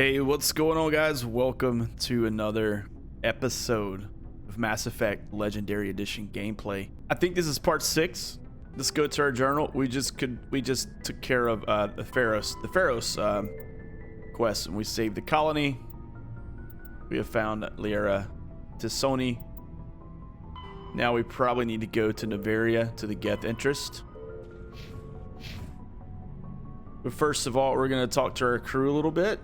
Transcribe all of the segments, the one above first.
Hey, what's going on, guys? Welcome to another episode of Mass Effect Legendary Edition gameplay. I think this is part 6. Let's go to our journal. We just took care of the Pharaoh's quest, and we saved the colony. We have found Liara Tisoni. Now we probably need to go to Noveria to the Geth interest. But first of all, we're going to talk to our crew a little bit.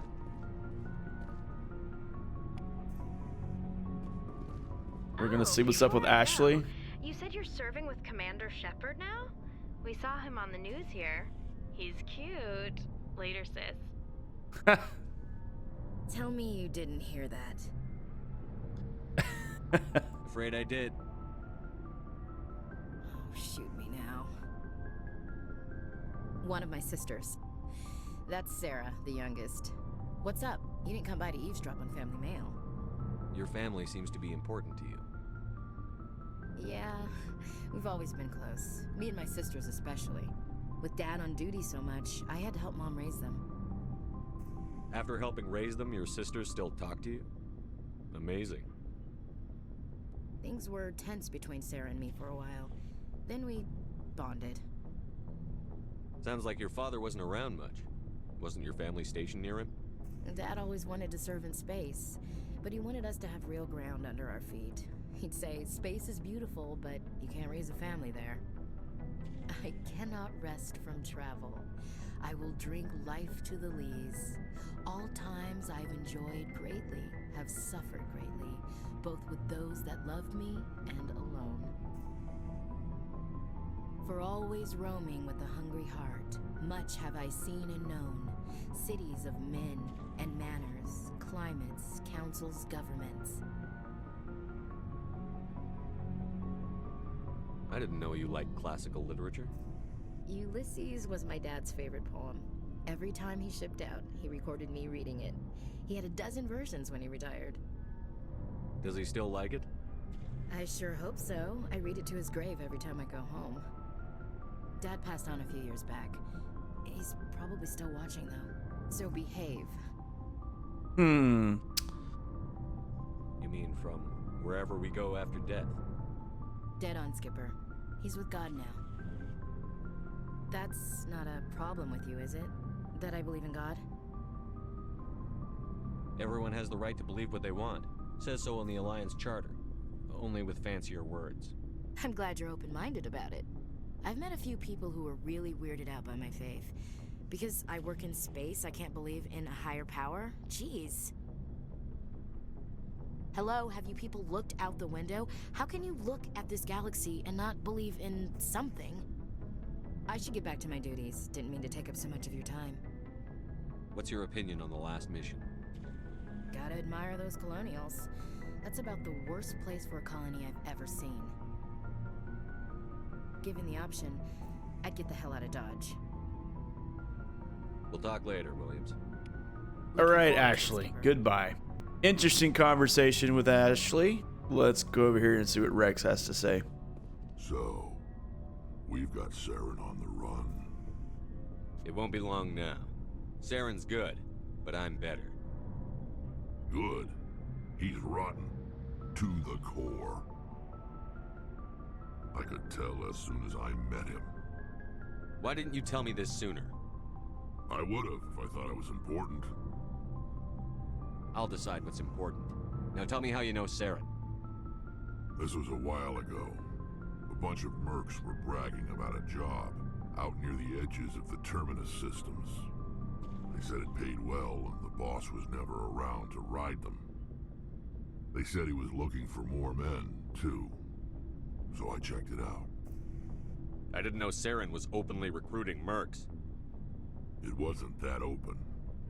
We're gonna see what's up with Ashley. You said you're serving with Commander Shepard now? We saw him on the news here. He's cute. Later, sis. Tell me you didn't hear that. Afraid I did. Oh, shoot me now. One of my sisters. That's Sarah, the youngest. What's up? You didn't come by to eavesdrop on family mail. Your family seems to be important to you. Yeah, we've always been close. Me and my sisters especially. With Dad on duty so much, I had to help Mom raise them. After helping raise them, your sisters still talk to you? Amazing. Things were tense between Sarah and me for a while. Then we bonded. Sounds like your father wasn't around much. Wasn't your family stationed near him? Dad always wanted to serve in space, but he wanted us to have real ground under our feet. He'd say, space is beautiful, but you can't raise a family there. I cannot rest from travel. I will drink life to the lees. All times I've enjoyed greatly, have suffered greatly, both with those that loved me and alone. For always roaming with a hungry heart, much have I seen and known, cities of men and manners, climates, councils, governments. I didn't know you liked classical literature. Ulysses was my dad's favorite poem. Every time he shipped out, he recorded me reading it. He had a dozen versions when he retired. Does he still like it? I sure hope so. I read it to his grave every time I go home. Dad passed on a few years back. He's probably still watching, though. So behave. You mean from wherever we go after death? Dead on, Skipper. He's with God now. That's not a problem with you, is it? That I believe in God? Everyone has the right to believe what they want. Says so in the Alliance Charter. Only with fancier words. I'm glad you're open-minded about it. I've met a few people who are really weirded out by my faith. Because I work in space, I can't believe in a higher power? Jeez. Hello, have you people looked out the window? How can you look at this galaxy and not believe in something? I should get back to my duties. Didn't mean to take up so much of your time. What's your opinion on the last mission? Gotta admire those colonials. That's about the worst place for a colony I've ever seen. Given the option, I'd get the hell out of Dodge. We'll talk later, Williams. All right, Ashley. Goodbye. Interesting conversation with Ashley. Let's go over here and see what Rex has to say. So, we've got Saren on the run. It won't be long now. Saren's good, but I'm better. Good. He's rotten. To the core. I could tell as soon as I met him. Why didn't you tell me this sooner? I would've if I thought it was important. I'll decide what's important. Now tell me how you know Saren. This was a while ago. A bunch of mercs were bragging about a job out near the edges of the Terminus systems. They said it paid well and the boss was never around to ride them. They said he was looking for more men, too. So I checked it out. I didn't know Saren was openly recruiting mercs. It wasn't that open,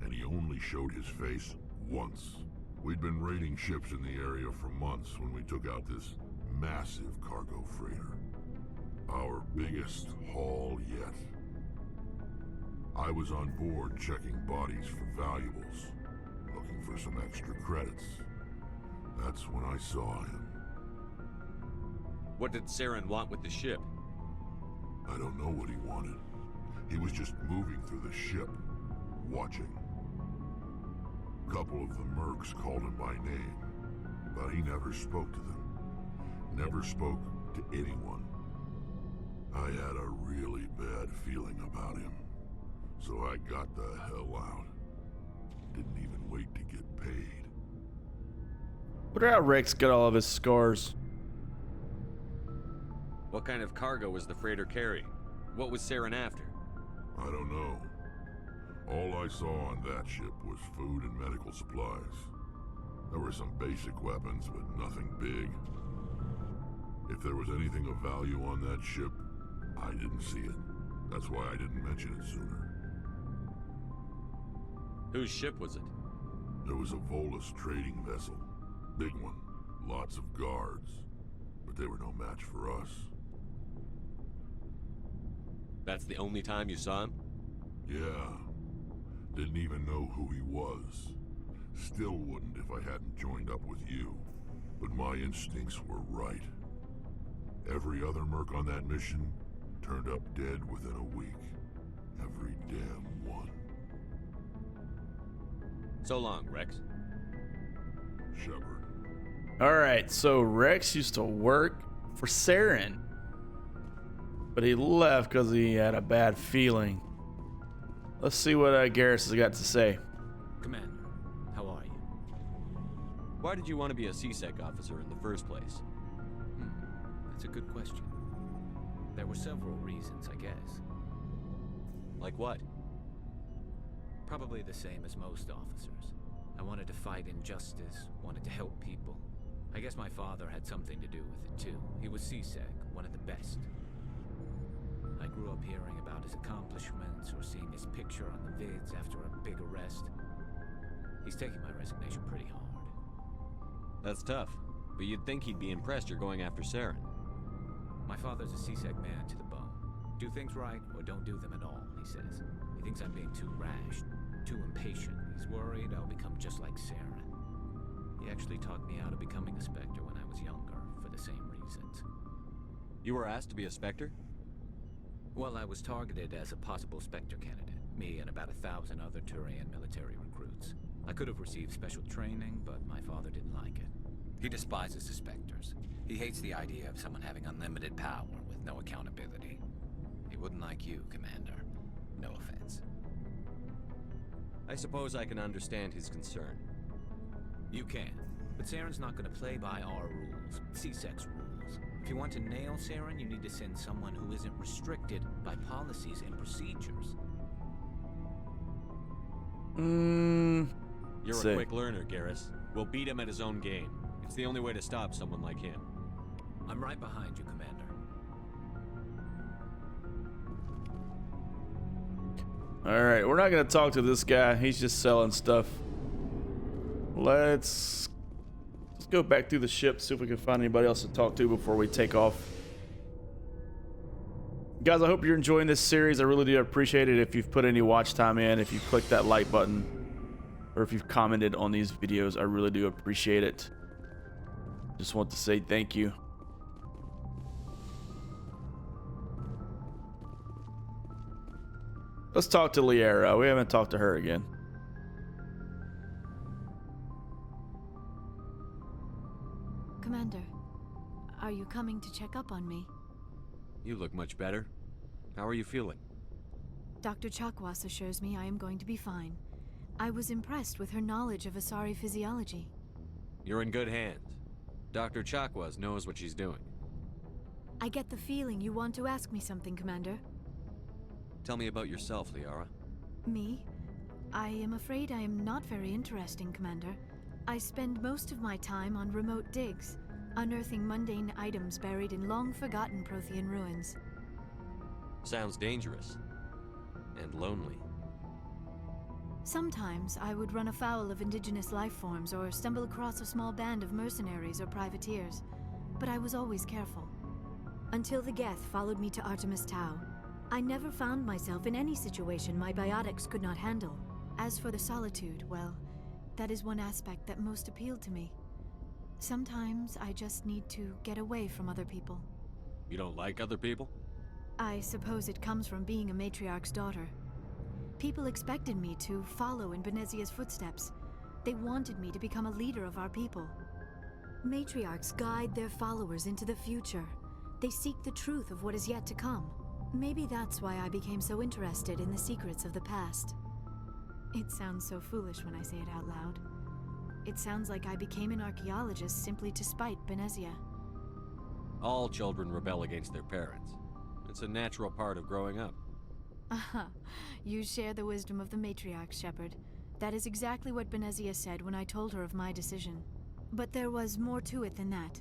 and he only showed his face once. We'd been raiding ships in the area for months when we took out this massive cargo freighter. Our biggest haul yet. I was on board checking bodies for valuables, looking for some extra credits. That's when I saw him. What did Saren want with the ship? I don't know what he wanted. He was just moving through the ship, watching. A couple of the mercs called him by name, but he never spoke to them. Never spoke to anyone. I had a really bad feeling about him, so I got the hell out. Didn't even wait to get paid. Wonder how Rex got all of his scars. What kind of cargo was the freighter carrying? What was Saren after? I don't know. All I saw on that ship was food and medical supplies. There were some basic weapons, but nothing big. If there was anything of value on that ship, I didn't see it. That's why I didn't mention it sooner. Whose ship was it? There was a Volus trading vessel. Big one. Lots of guards. But they were no match for us. That's the only time you saw him? Yeah. Didn't even know who he was. Still wouldn't if I hadn't joined up with you. But my instincts were right. Every other merc on that mission turned up dead within a week. Every damn one. So long, Rex. Shepard. Alright, so Rex used to work for Saren. But he left because he had a bad feeling. Let's see what Garrus has got to say. Commander, how are you? Why did you want to be a CSEC officer in the first place? That's a good question. There were several reasons, I guess. Like what? Probably the same as most officers. I wanted to fight injustice, wanted to help people. I guess my father had something to do with it too. He was CSEC, one of the best. I grew up hearing about his accomplishments or seeing his picture on the vids after a big arrest. He's taking my resignation pretty hard. That's tough, but you'd think he'd be impressed you're going after Saren. My father's a CSEC man to the bone. Do things right or don't do them at all, he says. He thinks I'm being too rash, too impatient. He's worried I'll become just like Saren. He actually talked me out of becoming a Spectre when I was younger, for the same reasons. You were asked to be a Spectre? Well, I was targeted as a possible Spectre candidate. Me and about 1,000 other Turian military recruits. I could have received special training, but my father didn't like it. He despises the Spectres. He hates the idea of someone having unlimited power with no accountability. He wouldn't like you, Commander. No offense. I suppose I can understand his concern. You can, but Saren's not going to play by our rules, CSEC's rules. If you want to nail Saren, you need to send someone who isn't restricted by policies and procedures. You're a quick learner, Garrus. We'll beat him at his own game. It's the only way to stop someone like him. I'm right behind you, Commander. Alright, we're not going to talk to this guy. He's just selling stuff. Let's go back through the ship, see if we can find anybody else to talk to before we take off. Guys, I hope you're enjoying this series. I really do appreciate it if you've put any watch time in, if you've clicked that like button, or if you've commented on these videos. I really do appreciate it. Just want to say thank you. Let's talk to Liara. We haven't talked to her again. Commander, are you coming to check up on me? You look much better. How are you feeling? Dr. Chakwas assures me I am going to be fine. I was impressed with her knowledge of Asari physiology. You're in good hands. Dr. Chakwas knows what she's doing. I get the feeling you want to ask me something, Commander. Tell me about yourself, Liara. Me? I am afraid I am not very interesting, Commander. I spend most of my time on remote digs, unearthing mundane items buried in long-forgotten Prothean ruins. Sounds dangerous. And lonely. Sometimes I would run afoul of indigenous life forms or stumble across a small band of mercenaries or privateers, but I was always careful. Until the Geth followed me to Artemis Tau. I never found myself in any situation my biotics could not handle. As for the solitude, well, that is one aspect that most appealed to me. Sometimes I just need to get away from other people. You don't like other people? I suppose it comes from being a matriarch's daughter. People expected me to follow in Benezia's footsteps, They wanted me to become a leader of our people. Matriarchs guide their followers into the future. They seek the truth of what is yet to come. Maybe that's why I became so interested in the secrets of the past. It sounds so foolish when I say it out loud. It sounds like I became an archaeologist simply to spite Benezia. All children rebel against their parents. It's a natural part of growing up. Aha, you share the wisdom of the Matriarch, Shepard. That is exactly what Benezia said when I told her of my decision. But there was more to it than that.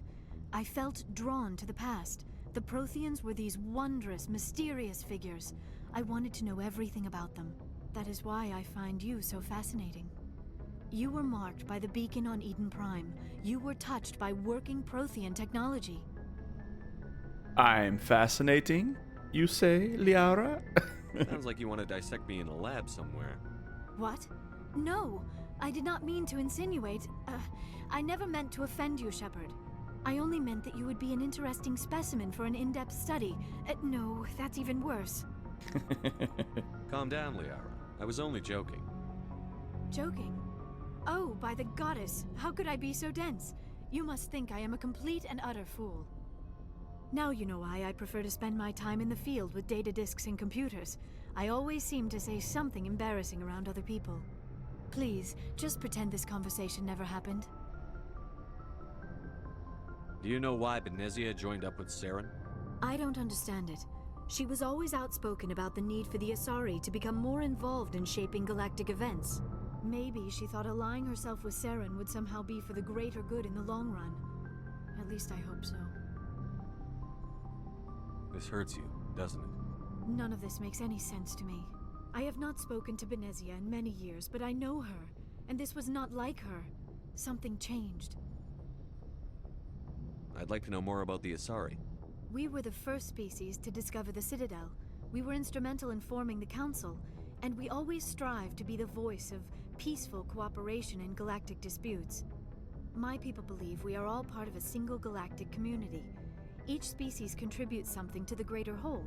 I felt drawn to the past. The Protheans were these wondrous, mysterious figures. I wanted to know everything about them. That is why I find you so fascinating. You were marked by the beacon on Eden Prime. You were touched by working Prothean technology. I'm fascinating, you say, Liara? Sounds like you want to dissect me in a lab somewhere. What? No, I did not mean to insinuate. I never meant to offend you, Shepard. I only meant that you would be an interesting specimen for an in-depth study. No, that's even worse. Calm down, Liara. I was only joking. Joking? Oh, by the goddess, how could I be so dense? You must think I am a complete and utter fool. Now you know why I prefer to spend my time in the field with data disks and computers. I always seem to say something embarrassing around other people. Please, just pretend this conversation never happened. Do you know why Benezia joined up with Saren? I don't understand it. She was always outspoken about the need for the Asari to become more involved in shaping galactic events. Maybe she thought allying herself with Saren would somehow be for the greater good in the long run. At least I hope so. This hurts you, doesn't it? None of this makes any sense to me. I have not spoken to Benezia in many years, but I know her, and this was not like her. Something changed. I'd like to know more about the Asari. We were the first species to discover the Citadel. We were instrumental in forming the Council, and we always strive to be the voice of peaceful cooperation in galactic disputes. My people believe we are all part of a single galactic community. Each species contributes something to the greater whole.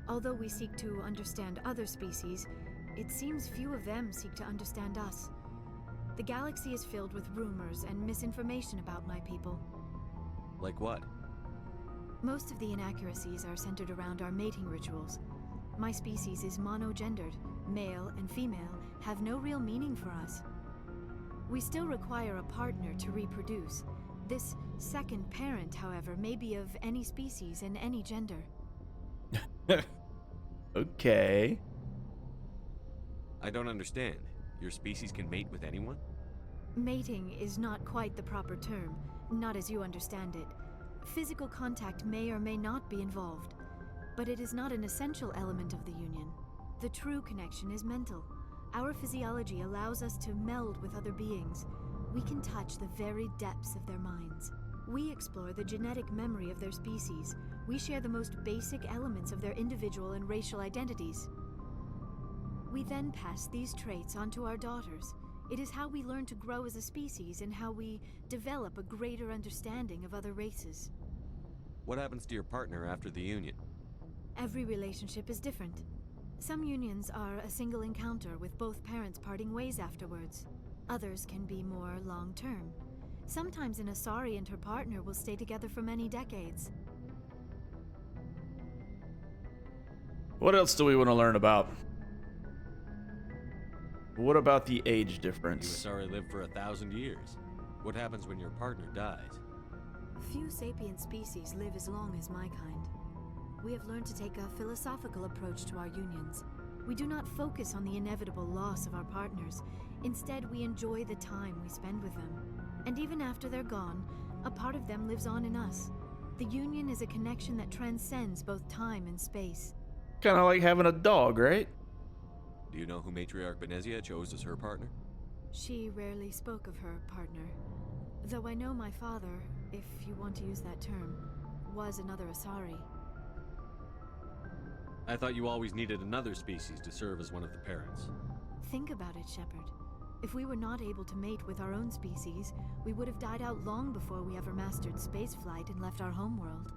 Although we seek to understand other species, it seems few of them seek to understand us. The galaxy is filled with rumors and misinformation about my people. Like what? Most of the inaccuracies are centered around our mating rituals. My species is monogendered. Male and female have no real meaning for us. We still require a partner to reproduce. This second parent, however, may be of any species and any gender. Okay. I don't understand. Your species can mate with anyone? Mating is not quite the proper term, not as you understand it. Physical contact may or may not be involved, but it is not an essential element of the union. The true connection is mental. Our physiology allows us to meld with other beings. We can touch the very depths of their minds. We explore the genetic memory of their species. We share the most basic elements of their individual and racial identities. We then pass these traits on to our daughters. It is how we learn to grow as a species and how we develop a greater understanding of other races. What happens to your partner after the union? Every relationship is different. Some unions are a single encounter with both parents parting ways afterwards. Others can be more long-term. Sometimes an Asari and her partner will stay together for many decades. What else do we want to learn about? What about the age You difference? Asari live for 1,000 years. What happens when your partner dies? Few sapient species live as long as my kind. We have learned to take a philosophical approach to our unions. We do not focus on the inevitable loss of our partners. Instead, we enjoy the time we spend with them. And even after they're gone, a part of them lives on in us. The union is a connection that transcends both time and space. Kind of like having a dog, right? Do you know who Matriarch Benezia chose as her partner? She rarely spoke of her partner. Though I know my father, if you want to use that term, was another Asari. I thought you always needed another species to serve as one of the parents. Think about it, Shepard. If we were not able to mate with our own species, we would have died out long before we ever mastered spaceflight and left our homeworld.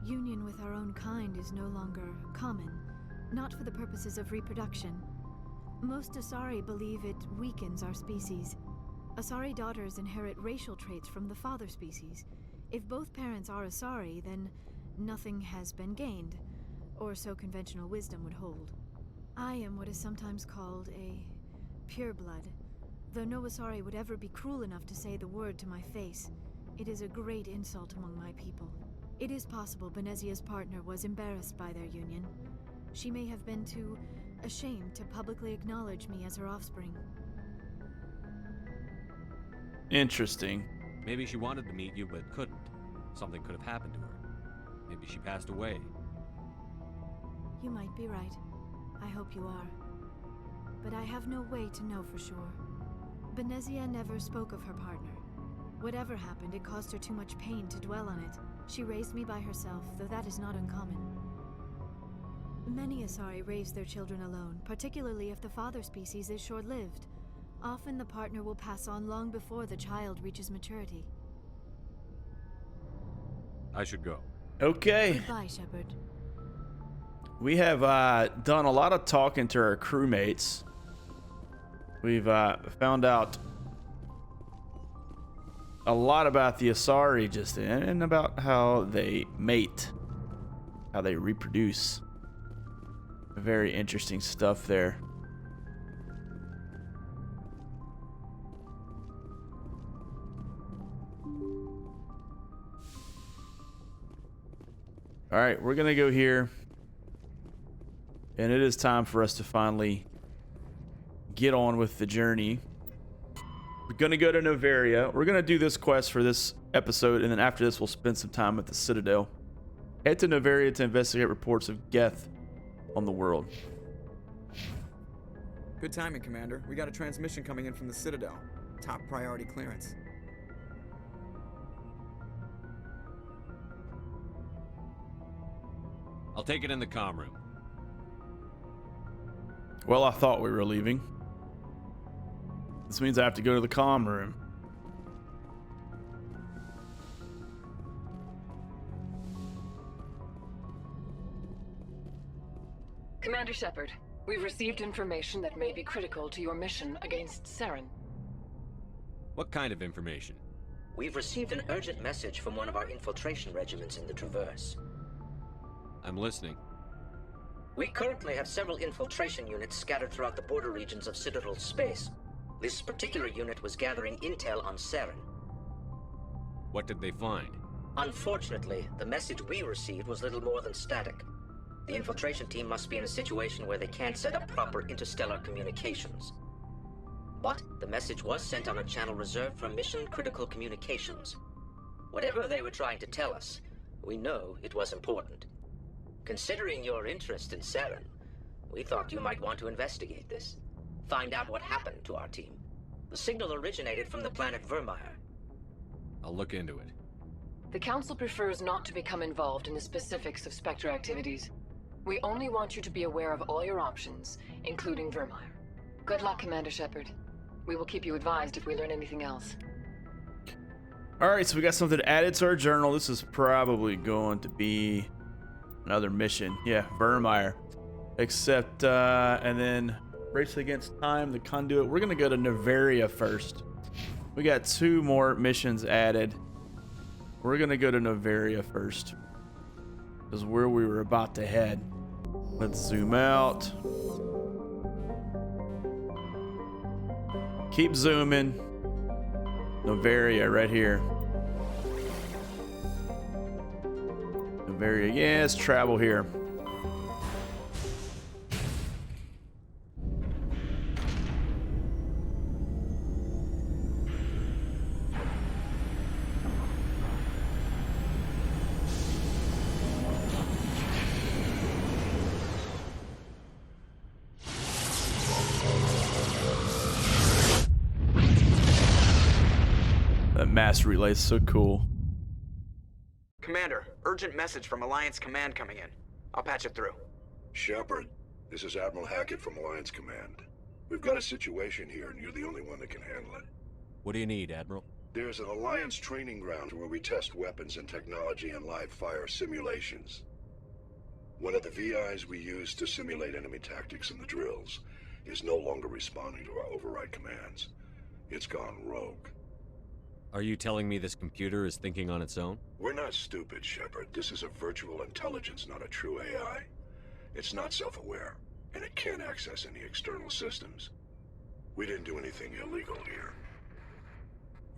Union with our own kind is no longer common, not for the purposes of reproduction. Most Asari believe it weakens our species. Asari daughters inherit racial traits from the father species. If both parents are Asari, then nothing has been gained, or so conventional wisdom would hold. I am what is sometimes called a pureblood. Though no Asari would ever be cruel enough to say the word to my face, it is a great insult among my people. It is possible Benezia's partner was embarrassed by their union. She may have been too ashamed to publicly acknowledge me as her offspring. Interesting. Maybe she wanted to meet you but couldn't. Something could have happened to her. Maybe she passed away. You might be right. I hope you are. But I have no way to know for sure. Benezia never spoke of her partner. Whatever happened, it caused her too much pain to dwell on it. She raised me by herself, though that is not uncommon. Many Asari raise their children alone, particularly if the father species is short-lived. Often the partner will pass on long before the child reaches maturity. I should go. Okay. Goodbye, Shepard. We have done a lot of talking to our crewmates. We've found out a lot about the Asari just then, and about how they mate, how they reproduce. Very interesting stuff there. All right, we're gonna go here, and it is time for us to finally get on with the journey. We're gonna go to Noveria. We're gonna do this quest for this episode, and then after this, we'll spend some time at the Citadel. Head to Noveria to investigate reports of Geth on the world. Good timing, Commander. We got a transmission coming in from the Citadel. Top priority clearance. I'll take it in the comm room. Well, I thought we were leaving. This means I have to go to the comm room. Commander Shepard, we've received information that may be critical to your mission against Saren. What kind of information? We've received an urgent message from one of our infiltration regiments in the Traverse. I'm listening. We currently have several infiltration units scattered throughout the border regions of Citadel space. This particular unit was gathering intel on Saren. What did they find? Unfortunately, the message we received was little more than static. The infiltration team must be in a situation where they can't set up proper interstellar communications. But the message was sent on a channel reserved for mission-critical communications. Whatever they were trying to tell us, we know it was important. Considering your interest in Saren, we thought you might want to investigate this. Find out what happened to our team. The signal originated from the planet Vermeer. I'll look into it. The Council prefers not to become involved in the specifics of Spectre activities. We only want you to be aware of all your options, including Vermeer. Good luck, Commander Shepard. We will keep you advised if we learn anything else. All right, so we got something added to our journal. This is probably going to be another mission. Yeah, Vermeer. Except, and then Race Against Time, the Conduit. We're going to go to Noveria first. We got 2 more missions added. We're going to go to Noveria first. This is where we were about to head. Let's zoom out. Keep zooming. Noveria right here. Noveria, yes, travel here. That mass relay is so cool. Commander, urgent message from Alliance Command coming in. I'll patch it through. Shepard, this is Admiral Hackett from Alliance Command. We've got a situation here, and you're the only one that can handle it. What do you need, Admiral? There's an Alliance training ground where we test weapons and technology in live fire simulations. One of the VIs we use to simulate enemy tactics in the drills is no longer responding to our override commands. It's gone rogue. Are you telling me this computer is thinking on its own? We're not stupid, Shepard. This is a virtual intelligence, not a true AI. It's not self-aware, and it can't access any external systems. We didn't do anything illegal here.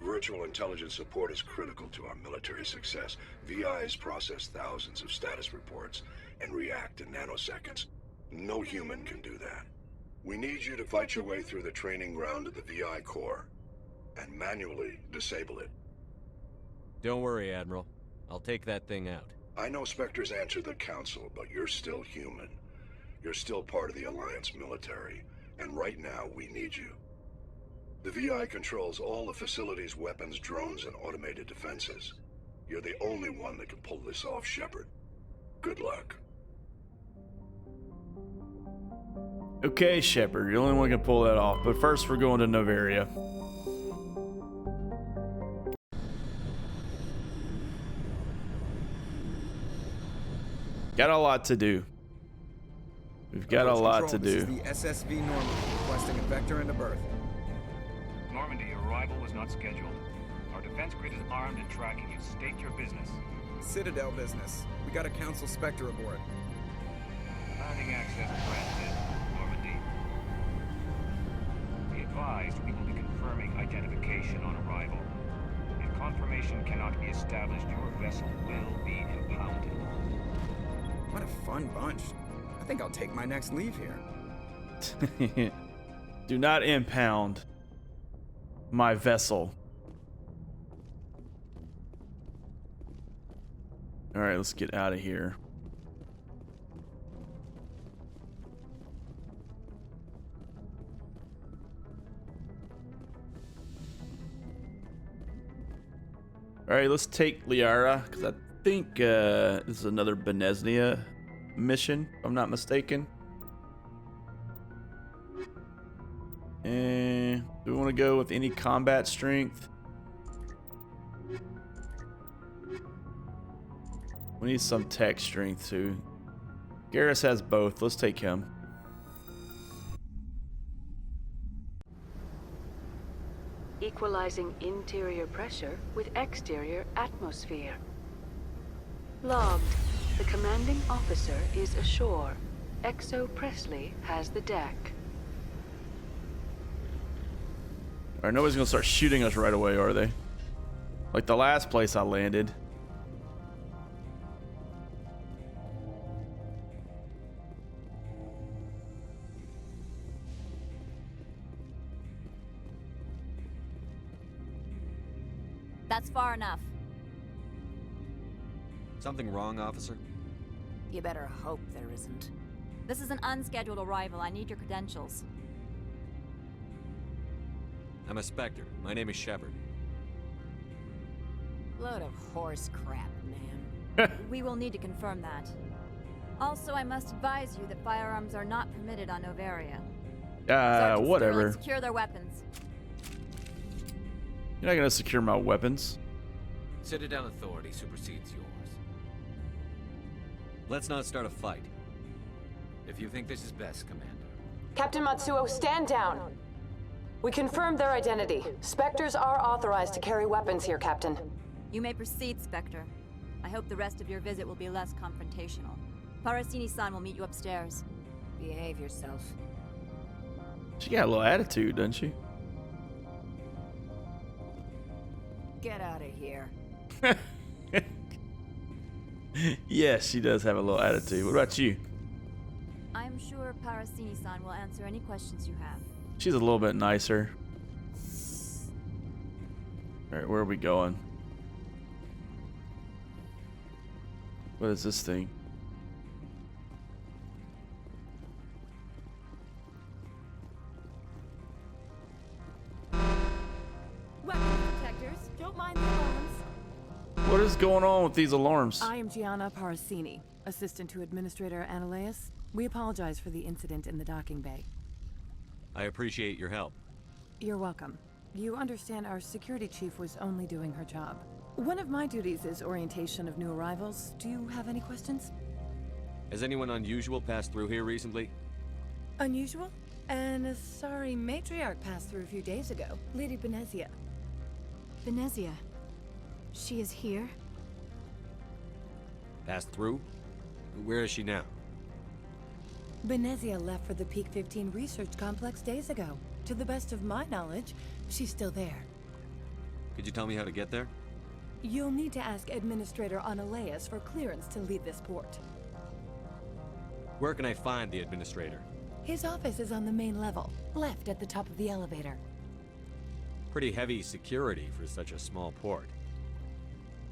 Virtual intelligence support is critical to our military success. VIs process thousands of status reports and react in nanoseconds. No human can do that. We need you to fight your way through the training ground of the VI core and manually disable it. Don't worry, Admiral. I'll take that thing out. I know Spectres answer the Council, but you're still human. You're still part of the Alliance military, and right now we need you. The VI controls all the facility's weapons, drones, and automated defenses. You're the only one that can pull this off, Shepard. Good luck. Okay, Shepard, you're the only one who can pull that off. But first, we're going to Noveria. Got a lot to do. We've got a lot to do. This is the SSV Normandy requesting a vector into berth. Normandy, your arrival was not scheduled. Our defense grid is armed and tracking you. State your business. Citadel business. We got a Council Spectre aboard. Landing access granted, Normandy. Be advised, we will be confirming identification on arrival. If confirmation cannot be established, your vessel will be impounded. What a fun bunch. I think I'll take my next leave here. Do not impound my vessel. All right, let's get out of here. All right, let's take Liara, because I think this is another Benezia mission, if I'm not mistaken. And do we want to go with any combat strength? We need some tech strength too. Garrus has both. Let's take him. Equalizing interior pressure with exterior atmosphere. Logged. The commanding officer is ashore. Exo Presley has the deck. Alright, nobody's gonna start shooting us right away, are they? Like the last place I landed. That's far enough. Something wrong, officer? You better hope there isn't. This is an unscheduled arrival. I need your credentials. I'm a Spectre. My name is Shepard. Load of horse crap, man. We will need to confirm that. Also, I must advise you that firearms are not permitted on Noveria. Whatever. Secure their weapons. You're not gonna secure my weapons. Citadel authority supersedes yours. Let's not start a fight. If you think this is best, Commander. Captain Matsuo, stand down. We confirmed their identity. Spectres are authorized to carry weapons here, Captain. You may proceed, Spectre. I hope the rest of your visit will be less confrontational. Parasini-san will meet you upstairs. Behave yourself. She got a little attitude, doesn't she? Get out of here. Yes, she does have a little attitude. What about you? I'm sure Parasini-san will answer any questions you have. She's a little bit nicer. Alright, where are we going? What is this thing? Weapon detectors, don't mind the alarms. What is going on with these alarms? I am Gianna Parasini, assistant to Administrator Ananias. We apologize for the incident in the docking bay. I appreciate your help. You're welcome. You understand our security chief was only doing her job. One of my duties is orientation of new arrivals. Do you have any questions? Has anyone unusual passed through here recently? Unusual? And a sorry matriarch passed through a few days ago. Lady Benezia. Benezia. She is here? Passed through? Where is she now? Benezia left for the Peak 15 research complex days ago. To the best of my knowledge, she's still there. Could you tell me how to get there? You'll need to ask Administrator Analeas for clearance to leave this port. Where can I find the administrator? His office is on the main level, left at the top of the elevator. Pretty heavy security for such a small port.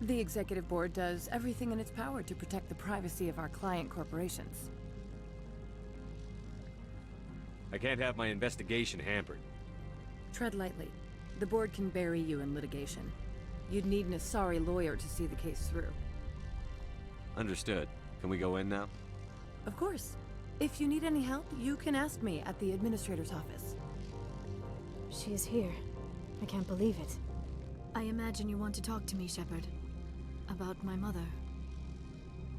The Executive Board does everything in its power to protect the privacy of our client corporations. I can't have my investigation hampered. Tread lightly. The Board can bury you in litigation. You'd need an Asari lawyer to see the case through. Understood. Can we go in now? Of course. If you need any help, you can ask me at the Administrator's office. She is here. I can't believe it. I imagine you want to talk to me, Shepard. About my mother.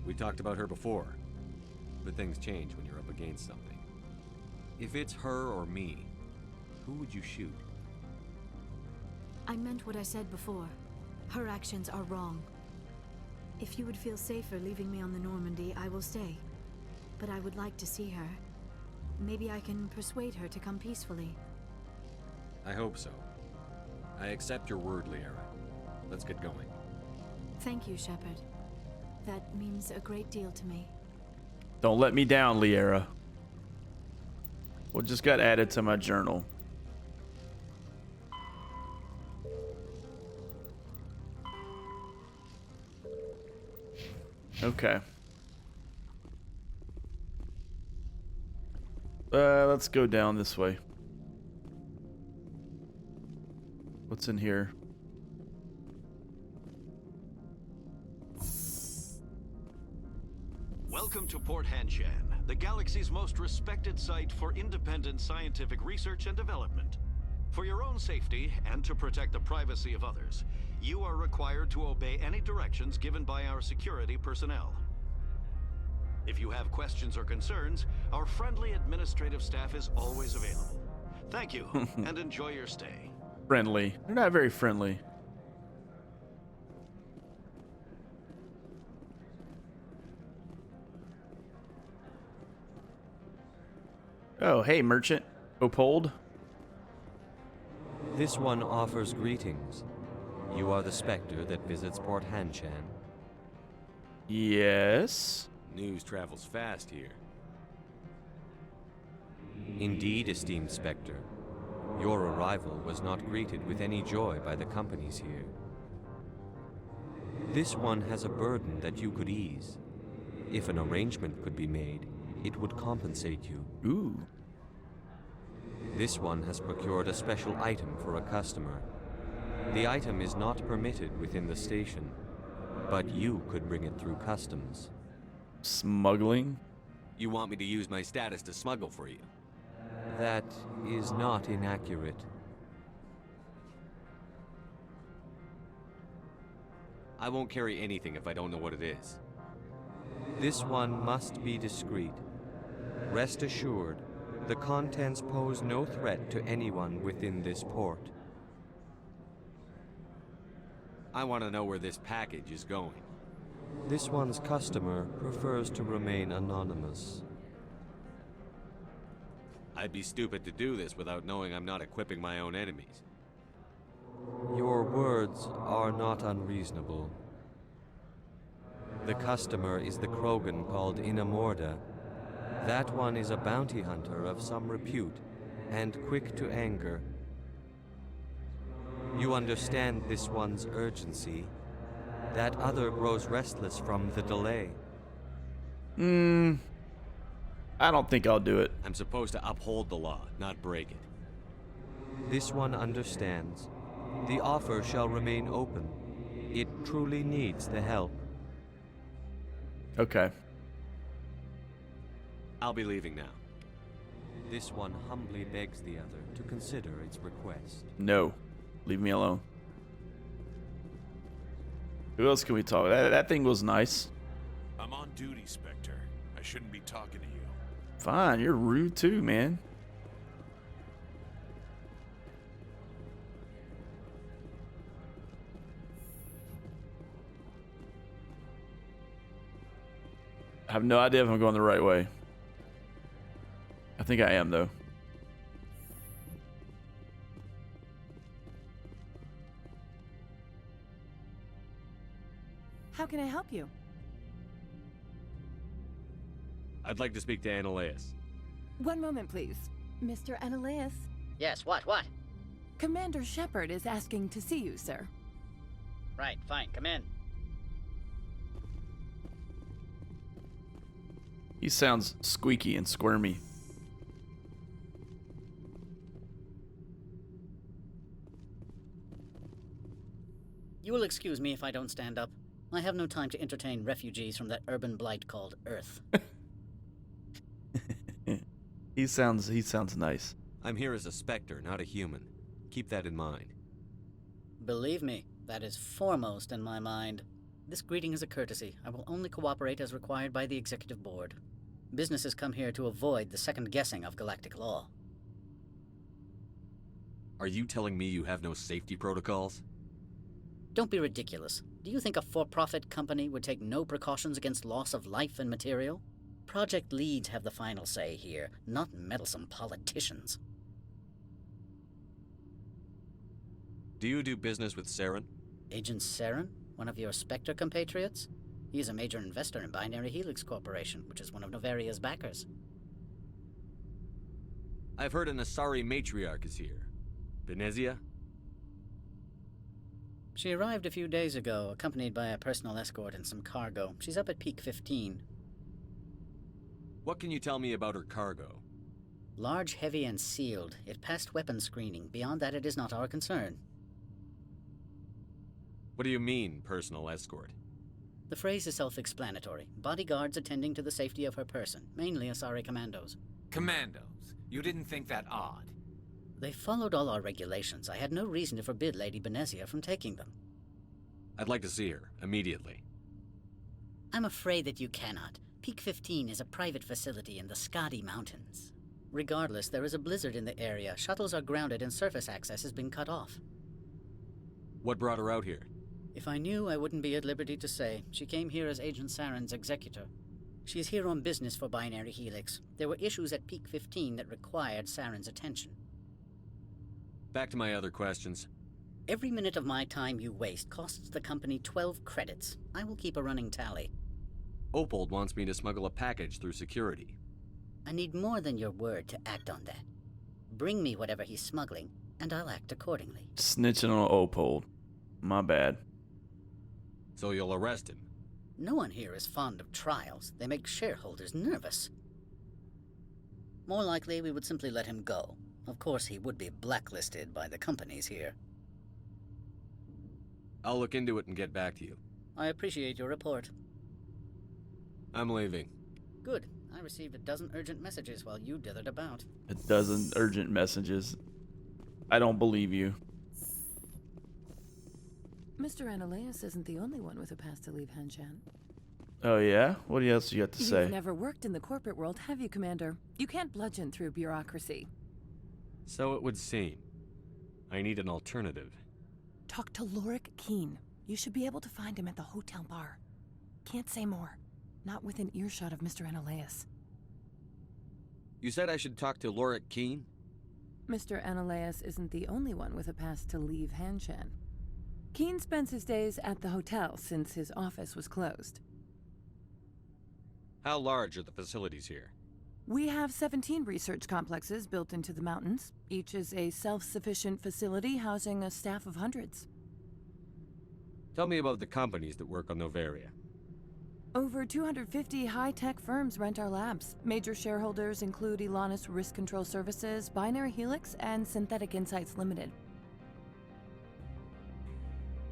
We talked about her before. But things change when you're up against something. If it's her or me, who would you shoot? I meant what I said before. Her actions are wrong. If you would feel safer leaving me on the Normandy, I will stay. But I would like to see her. Maybe I can persuade her to come peacefully. I hope so. I accept your word, Liara. Let's get going. Thank you, Shepard. That means a great deal to me. Don't let me down, Liara. What just got added to my journal? Okay. Let's go down this way. What's in here? Welcome to Port Hanshan, the galaxy's most respected site for independent scientific research and development. For your own safety and to protect the privacy of others, you are required to obey any directions given by our security personnel. If you have questions or concerns, our friendly administrative staff is always available. Thank you, and enjoy your stay. Friendly. They're not very friendly. Oh, hey, merchant. Opold. This one offers greetings. You are the Spectre that visits Port Hanshan. Yes. News travels fast here. Indeed, esteemed Spectre. Your arrival was not greeted with any joy by the companies here. This one has a burden that you could ease. If an arrangement could be made, it would compensate you. Ooh. This one has procured a special item for a customer. The item is not permitted within the station, but you could bring it through customs. Smuggling? You want me to use my status to smuggle for you? That is not inaccurate. I won't carry anything if I don't know what it is. This one must be discreet. Rest assured, the contents pose no threat to anyone within this port. I want to know where this package is going. This one's customer prefers to remain anonymous. I'd be stupid to do this without knowing I'm not equipping my own enemies. Your words are not unreasonable. The customer is the Krogan called Inamorda. That one is a bounty hunter of some repute, and quick to anger. You understand this one's urgency. That other grows restless from the delay. I don't think I'll do it. I'm supposed to uphold the law, not break it. This one understands. The offer shall remain open. It truly needs the help. Okay. I'll be leaving now. This one humbly begs the other to consider its request. No. Leave me alone. Who else can we talk? That thing was nice. I'm on duty, Spectre. I shouldn't be talking to you. Fine, you're rude too, man. have no idea if I'm going the right way. I think I am, though. How can I help you? I'd like to speak to Annaleus. One moment, please. Mr. Annaleus? Yes, what? Commander Shepard is asking to see you, sir. Right, fine, come in. He sounds squeaky and squirmy. You will excuse me if I don't stand up. I have no time to entertain refugees from that urban blight called Earth. He sounds nice. I'm here as a Spectre, not a human. Keep that in mind. Believe me, that is foremost in my mind. This greeting is a courtesy. I will only cooperate as required by the Executive Board. Businesses come here to avoid the second guessing of galactic law. Are you telling me you have no safety protocols? Don't be ridiculous. Do you think a for-profit company would take no precautions against loss of life and material? Project leads have the final say here, not meddlesome politicians. Do you do business with Saren? Agent Saren? One of your Spectre compatriots? He is a major investor in Binary Helix Corporation, which is one of Noveria's backers. I've heard an Asari Matriarch is here. Benezia? She arrived a few days ago, accompanied by a personal escort and some cargo. She's up at Peak 15. What can you tell me about her cargo? Large, heavy, and sealed. It passed weapons screening. Beyond that, it is not our concern. What do you mean, personal escort? The phrase is self-explanatory. Bodyguards attending to the safety of her person, mainly Asari commandos. Commandos? You didn't think that odd? They followed all our regulations. I had no reason to forbid Lady Benezia from taking them. I'd like to see her, immediately. I'm afraid that you cannot. Peak 15 is a private facility in the Skadi Mountains. Regardless, there is a blizzard in the area. Shuttles are grounded and surface access has been cut off. What brought her out here? If I knew, I wouldn't be at liberty to say. She came here as Agent Saren's executor. She is here on business for Binary Helix. There were issues at Peak 15 that required Saren's attention. Back to my other questions. Every minute of my time you waste costs the company 12 credits. I will keep a running tally. Opold wants me to smuggle a package through security. I need more than your word to act on that. Bring me whatever he's smuggling, and I'll act accordingly. Snitching on Opold. My bad. So you'll arrest him? No one here is fond of trials. They make shareholders nervous. More likely, we would simply let him go. Of course, he would be blacklisted by the companies here. I'll look into it and get back to you. I appreciate your report. I'm leaving. Good. I received a dozen urgent messages while you dithered about. A dozen urgent messages. I don't believe you. Mr. Annaleus isn't the only one with a pass to leave Hanshan. Oh yeah? What else you got to say? You've never worked in the corporate world, have you, Commander? You can't bludgeon through bureaucracy. So it would seem. I need an alternative. Talk to Lorik Keen. You should be able to find him at the hotel bar. Can't say more. Not within earshot of Mr. Annaleus. You said I should talk to Lorik Keen? Mr. Annaleus isn't the only one with a pass to leave Hanshan. Keen spends his days at the hotel since his office was closed. How large are the facilities here? We have 17 research complexes built into the mountains. Each is a self-sufficient facility housing a staff of hundreds. Tell me about the companies that work on Noveria. Over 250 high-tech firms rent our labs. Major shareholders include Elanus Risk Control Services, Binary Helix, and Synthetic Insights Limited.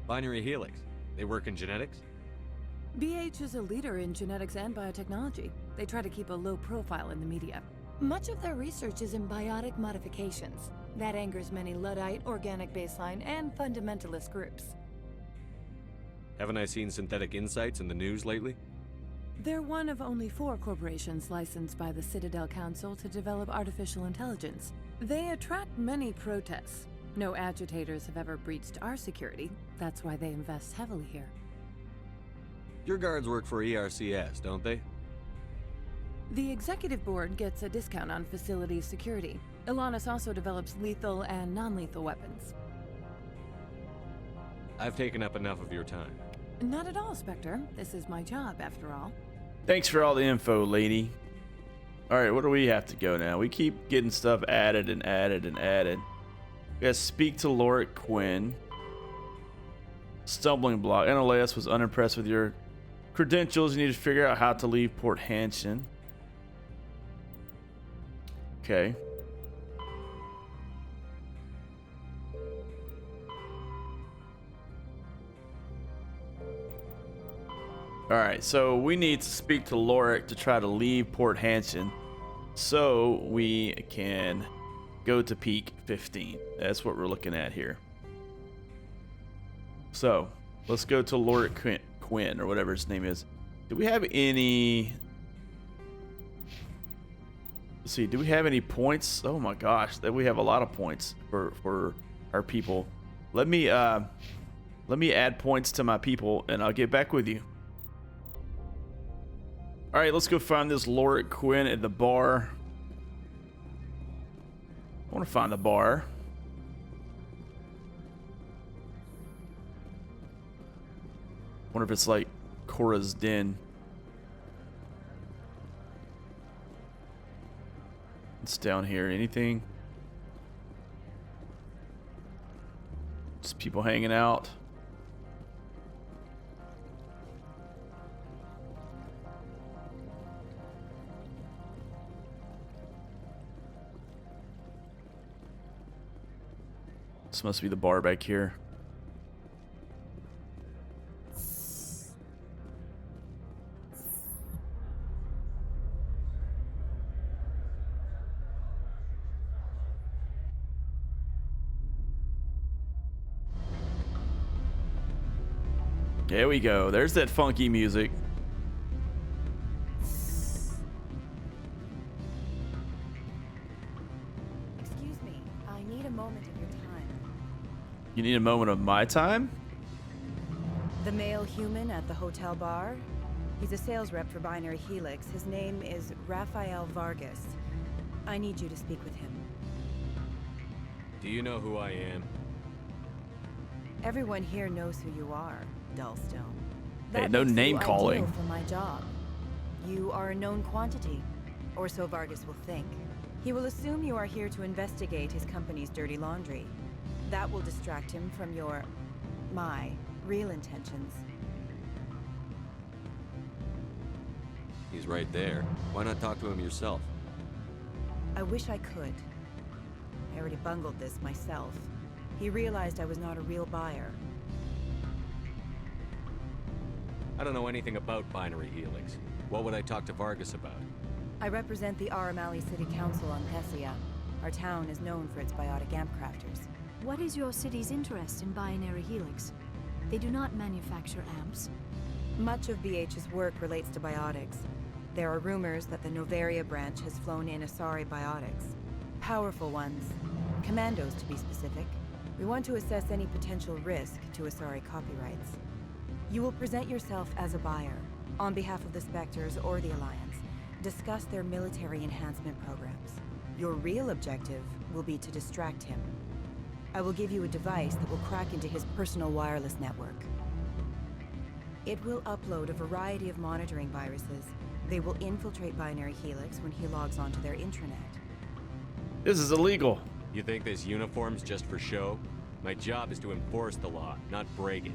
Binary Helix? They work in genetics? BH is a leader in genetics and biotechnology. They try to keep a low profile in the media. Much of their research is in biotic modifications. That angers many Luddite, organic baseline, and fundamentalist groups. Haven't I seen Synthetic Insights in the news lately? They're one of only 4 corporations licensed by the Citadel Council to develop artificial intelligence. They attract many protests. No agitators have ever breached our security. That's why they invest heavily here. Your guards work for ERCS, don't they? The executive board gets a discount on facility security. Ilanis also develops lethal and non-lethal weapons. I've taken up enough of your time. Not at all, Spectre. This is my job, after all. Thanks for all the info, lady. Alright, where do we have to go now? We keep getting stuff added and added and added. We gotta speak to Loric Quinn. Stumbling block. NLS was unimpressed with your credentials. You need to figure out how to leave Port Hanshin. Okay. Alright, so we need to speak to Loric to try to leave Port Hanshin so we can go to Peak 15. That's what we're looking at here. So, let's go to Loric Quinn, or whatever his name is. Do we have any... Let's see, do we have any points? Oh my gosh, that we have a lot of points for our people. Let me add points to my people, and I'll get back with you. Alright, let's go find this Loric Quinn at the bar. I want to find the bar. Wonder if it's like Cora's Den. It's down here. Anything? Just people hanging out. This must be the bar back here. There we go. There's that funky music. Excuse me, I need a moment of your time. You need a moment of my time? The male human at the hotel bar? He's a sales rep for Binary Helix. His name is Rafael Vargas. I need you to speak with him. Do you know who I am? Everyone here knows who you are, Dullstone. Hey, no name calling. Ideal for my job. You are a known quantity, or so Vargas will think. He will assume you are here to investigate his company's dirty laundry. That will distract him from my real intentions. He's right there. Why not talk to him yourself? I wish I could. I already bungled this myself. He realized I was not a real buyer. I don't know anything about Binary Helix. What would I talk to Vargas about? I represent the Aramali City Council on Thessia. Our town is known for its biotic amp crafters. What is your city's interest in Binary Helix? They do not manufacture amps. Much of BH's work relates to biotics. There are rumors that the Noveria branch has flown in Asari biotics. Powerful ones. Commandos, to be specific. We want to assess any potential risk to Asari copyrights. You will present yourself as a buyer, on behalf of the Spectres or the Alliance. Discuss their military enhancement programs. Your real objective will be to distract him. I will give you a device that will crack into his personal wireless network. It will upload a variety of monitoring viruses. They will infiltrate Binary Helix when he logs onto their intranet. This is illegal. You think this uniform's just for show? My job is to enforce the law, not break it.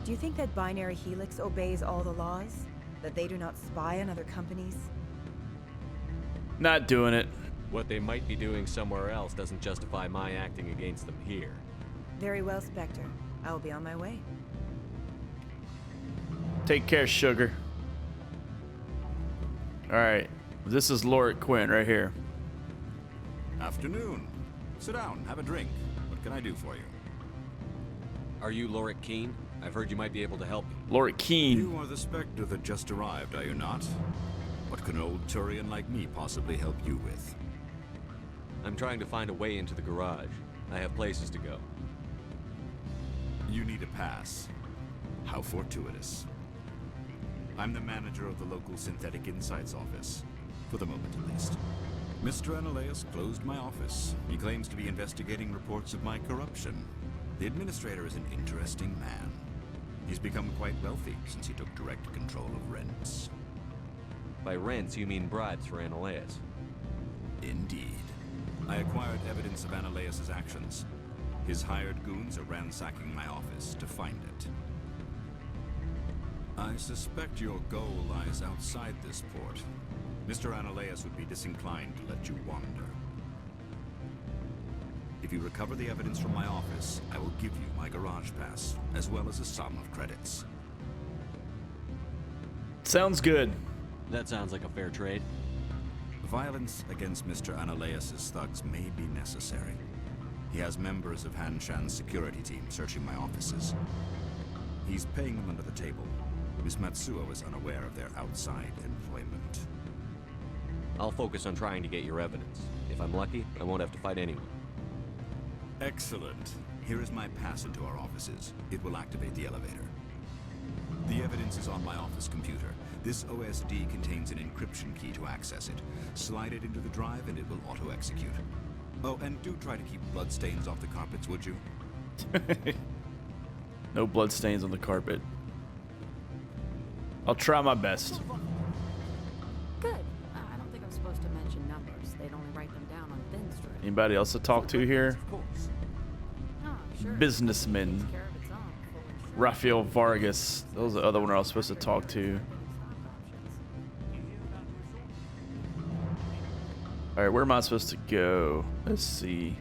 Do you think that Binary Helix obeys all the laws? That they do not spy on other companies? Not doing it. What they might be doing somewhere else doesn't justify my acting against them here. Very well, Spectre. I will be on my way. Take care, sugar. Alright. This is Loric Quinn right here. Afternoon. Sit down, have a drink. What can I do for you? Are you Loric Keene? I've heard you might be able to help me. Loric Keene. You are the Spectre that just arrived, are you not? What can old Turian like me possibly help you with? I'm trying to find a way into the garage. I have places to go. You need a pass. How fortuitous. I'm the manager of the local Synthetic Insights office. For the moment, at least. Mr. Analeas closed my office. He claims to be investigating reports of my corruption. The administrator is an interesting man. He's become quite wealthy since he took direct control of rents. By rents, you mean bribes for Analeas? Indeed. I acquired evidence of Analeas' actions. His hired goons are ransacking my office to find it. I suspect your goal lies outside this port. Mr. Analeas would be disinclined to let you wander. If you recover the evidence from my office, I will give you my garage pass, as well as a sum of credits. Sounds good. That sounds like a fair trade. Violence against Mr. Analeas' thugs may be necessary. He has members of Han Shan's security team searching my offices. He's paying them under the table. Miss Matsuo is unaware of their outside employment. I'll focus on trying to get your evidence. If I'm lucky, I won't have to fight anyone. Excellent. Here is my pass into our offices. It will activate the elevator. The evidence is on my office computer. This OSD contains an encryption key to access it. Slide it into the drive and it will auto-execute. Oh, and do try to keep bloodstains off the carpets, would you? No bloodstains on the carpet. I'll try my best. Good. I don't think I'm supposed to mention numbers. They'd only write them down on thin strip. Anybody else to talk to here? Of course. Oh, sure. Businessman. Rafael Vargas. That was the other one I was supposed to talk to. Alright, where am I supposed to go? Let's see.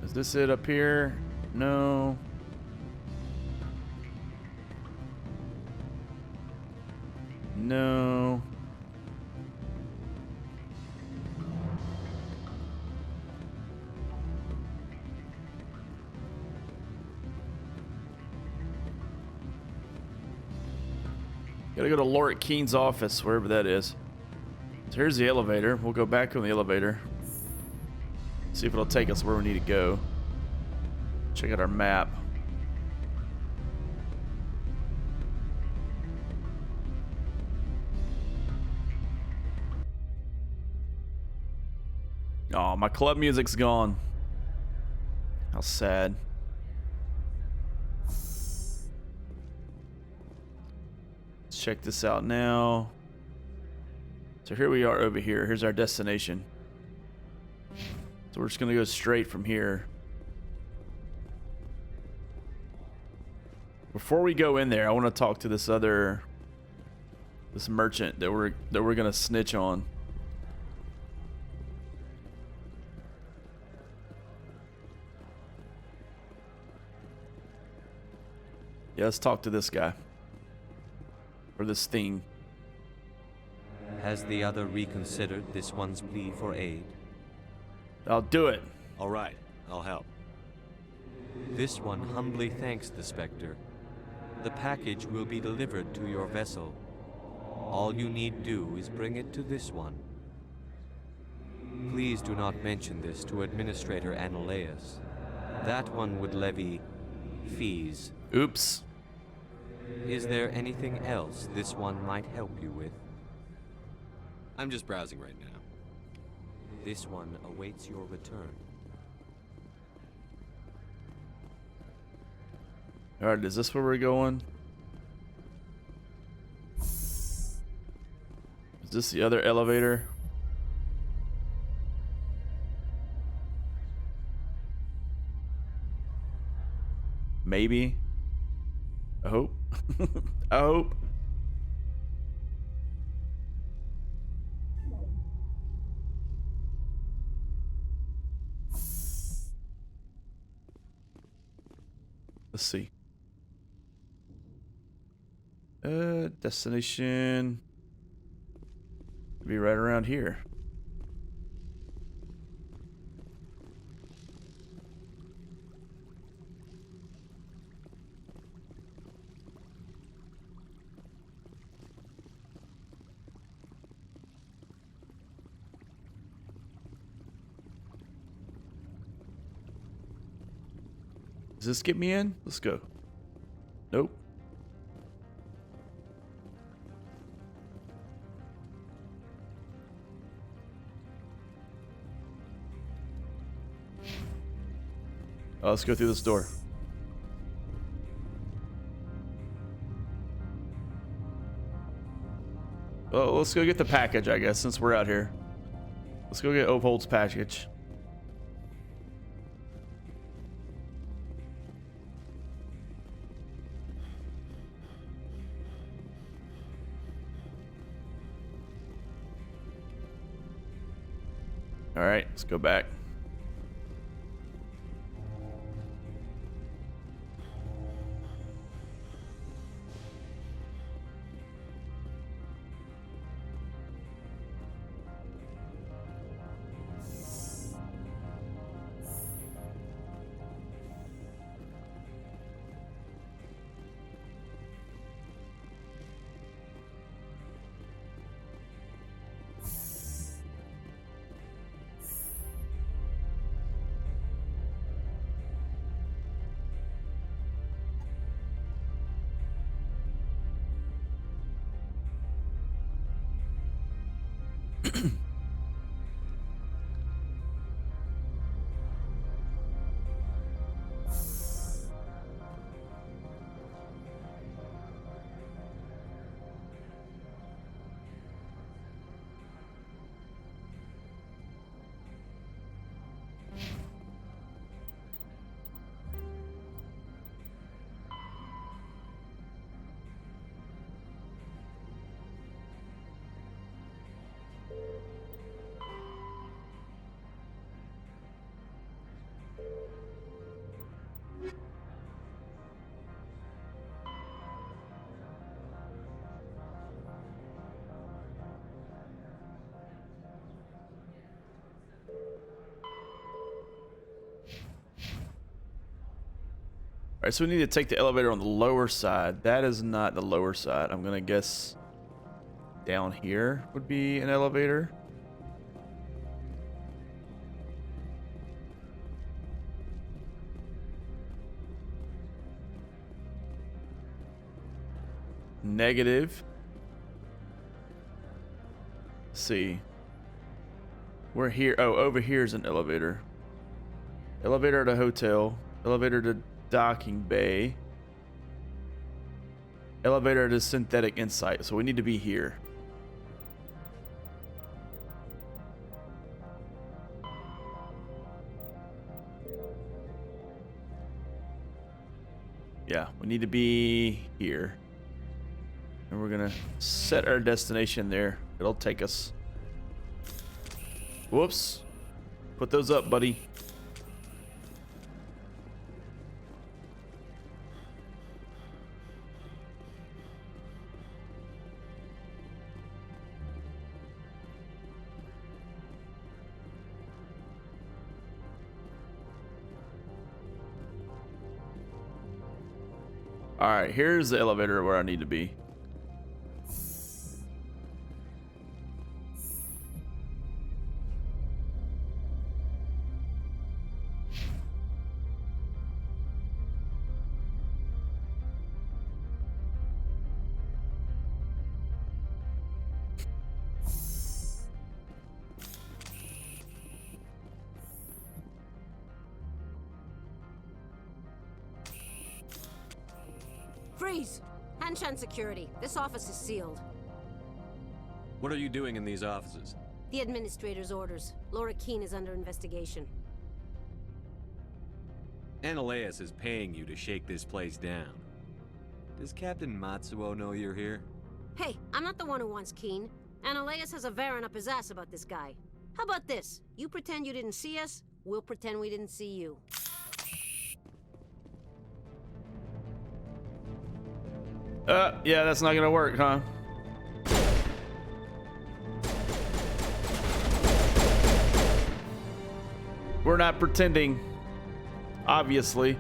Is this it up here? No. No. Gotta go to Lorik Keen's office, wherever that is. So here's the elevator. We'll go back on the elevator. See if it'll take us where we need to go. Check out our map. Oh, my club music's gone. How sad. Let's check this out now. So here we are over here. Here's our destination. So we're just gonna go straight from here. Before we go in there, I want to talk to this merchant that we're gonna snitch on. Yeah, let's talk to this guy. Or this thing. Has the other reconsidered this one's plea for aid? I'll do it. All right, I'll help. This one humbly thanks the Spectre. The package will be delivered to your vessel. All you need do is bring it to this one. Please do not mention this to Administrator Analeas. That one would levy fees. Oops. Is there anything else this one might help you with? I'm just browsing right now. This one awaits your return. Alright, is this where we're going? Is this the other elevator? Maybe. I hope. I hope. Let's see. Destination. Be right around here. Does this get me in? Let's go. Nope. Let's go through this door. Oh, let's go get the package, I guess, since we're out here. Let's go get Opold's package. All right, let's go back. All right, so we need to take the elevator on the lower side. That is not the lower side. I'm gonna guess down here would be an elevator. Negative. Let's see. We're here. Oh, over here is an elevator. Elevator to hotel. Elevator to docking bay. Elevator to synthetic insight. So we need to be here. Yeah, we need to be here. And we're gonna set our destination there. It'll take us. Whoops. Put those up, buddy. All right, here's the elevator where I need to be. Freeze! Hanshan security. This office is sealed. What are you doing in these offices? The administrator's orders. Laura Keene is under investigation. Ananias is paying you to shake this place down. Does Captain Matsuo know you're here? Hey, I'm not the one who wants Keene. Ananias has a Varen up his ass about this guy. How about this? You pretend you didn't see us, we'll pretend we didn't see you. Yeah, that's not gonna work, huh? We're not pretending, obviously.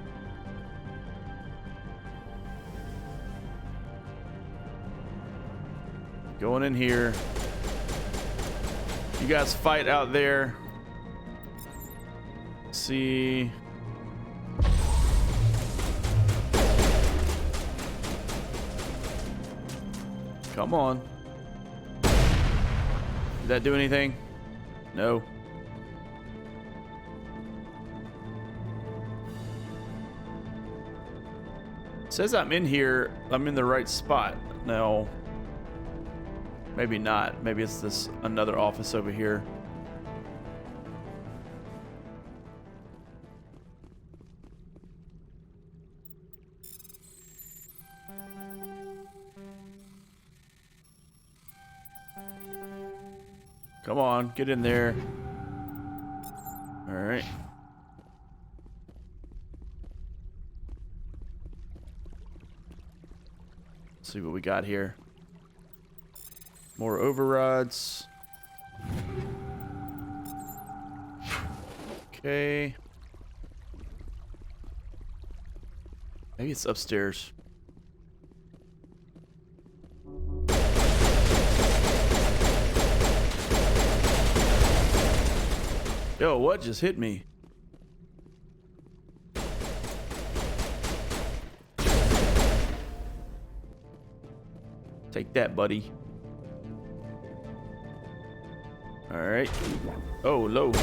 Going in here. You guys fight out there. See. Come on. Did that do anything? No. says I'm in here. I'm in the right spot. No. Maybe not. Maybe it's this another office over here. Come on, get in there. All right. Let's see what we got here. More overrides. Okay. Maybe it's upstairs. Yo, what just hit me? Take that, buddy. All right. Oh, low.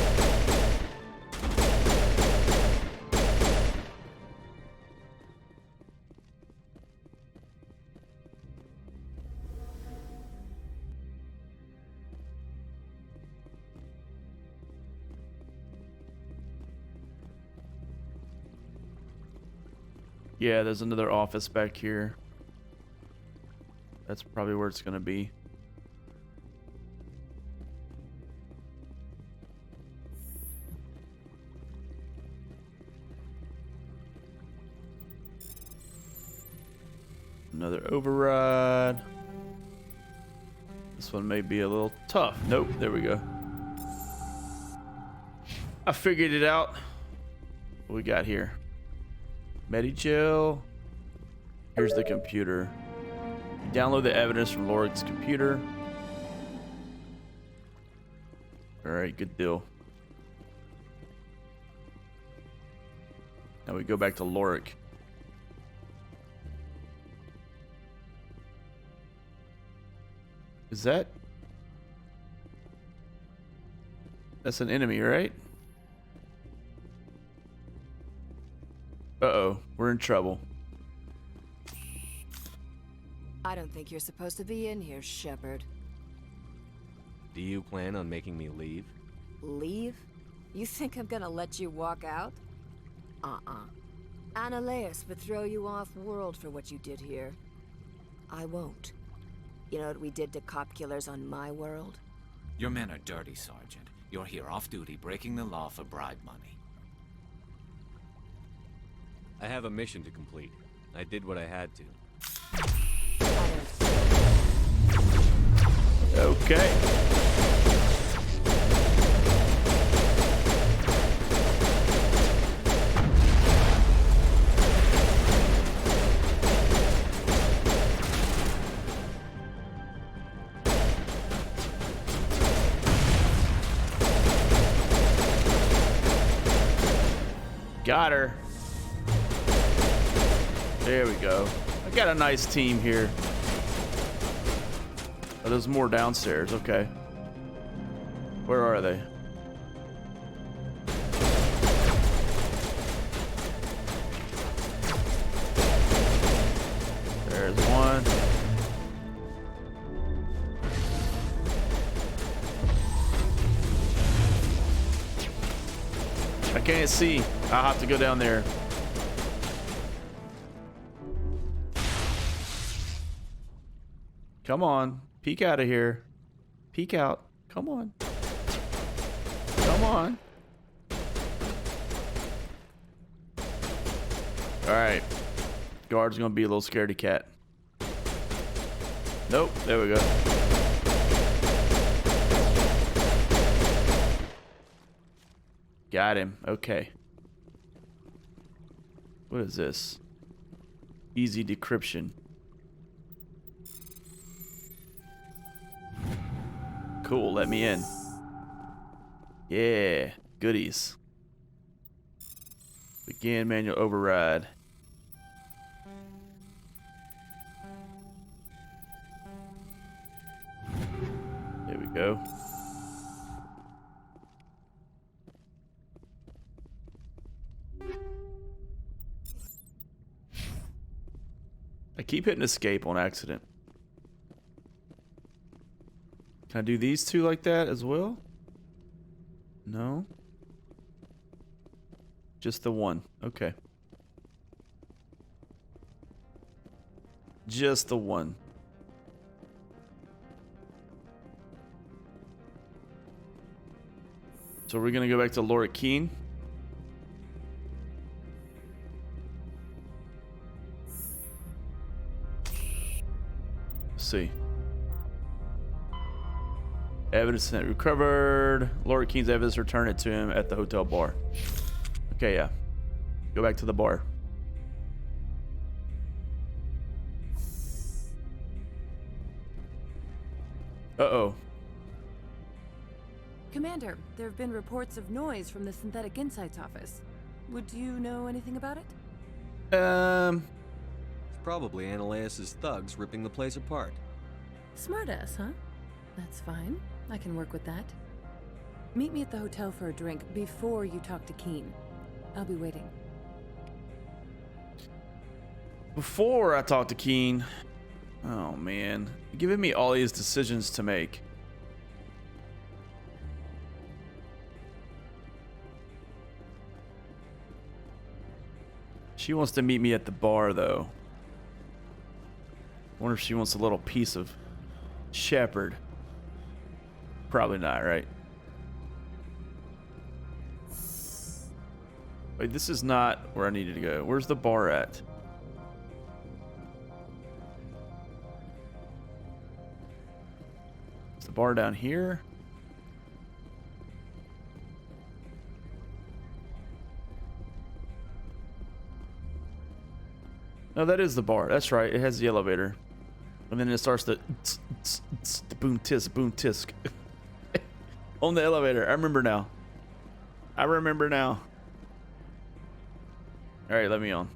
Yeah, there's another office back here. That's probably where it's gonna be. Another override. This one may be a little tough. Nope, there we go. I figured it out. What we got here? Medigel. Here's the computer. Download the evidence from Lorik's computer. Alright, good deal. Now we go back to Lorik. Is that? That's an enemy, right? Uh-oh, we're in trouble. I don't think you're supposed to be in here, Shepard. Do you plan on making me leave? Leave? You think I'm gonna let you walk out? Ananias would throw you off-world for what you did here. I won't. You know what we did to cop killers on my world? Your men are dirty, Sergeant. You're here off-duty, breaking the law for bribe money. I have a mission to complete. I did what I had to. Okay. Got her. There we go. I got a nice team here. Oh, there's more downstairs. Okay. Where are they? There's one. I can't see. I'll have to go down there. Come on. Peek out of here. Peek out. Come on. Come on. Alright. Guard's gonna be a little scaredy cat. Nope. There we go. Got him. Okay. What is this? Easy decryption. Cool, let me in. Yeah, goodies. Begin manual override. There we go. keep hitting escape on accident. Can I do these two like that as well? No. Just the one. Okay. Just the one. So we're gonna go back to Laura Keene. Let's see. Evidence net recovered. Laura Keene's evidence, return it to him at the hotel bar. Okay, yeah. Go back to the bar. Uh-oh. Commander, there have been reports of noise from the Synthetic Insights office. Would you know anything about it? It's probably Ananias' thugs ripping the place apart. Smartass, huh? That's fine. I can work with that. Meet me at the hotel for a drink before you talk to Keene. I'll be waiting. Before I talk to Keene... Oh, man. You're giving me all these decisions to make. She wants to meet me at the bar, though. Wonder if she wants a little piece of Shepard. Probably not, right? Wait, this is not where I needed to go. Where's the bar at? Is the bar down here? No, that is the bar. That's right. It has the elevator. And then it starts the boom tisk, boom tisk. On the elevator. I remember now. I remember now. Alright, let me on.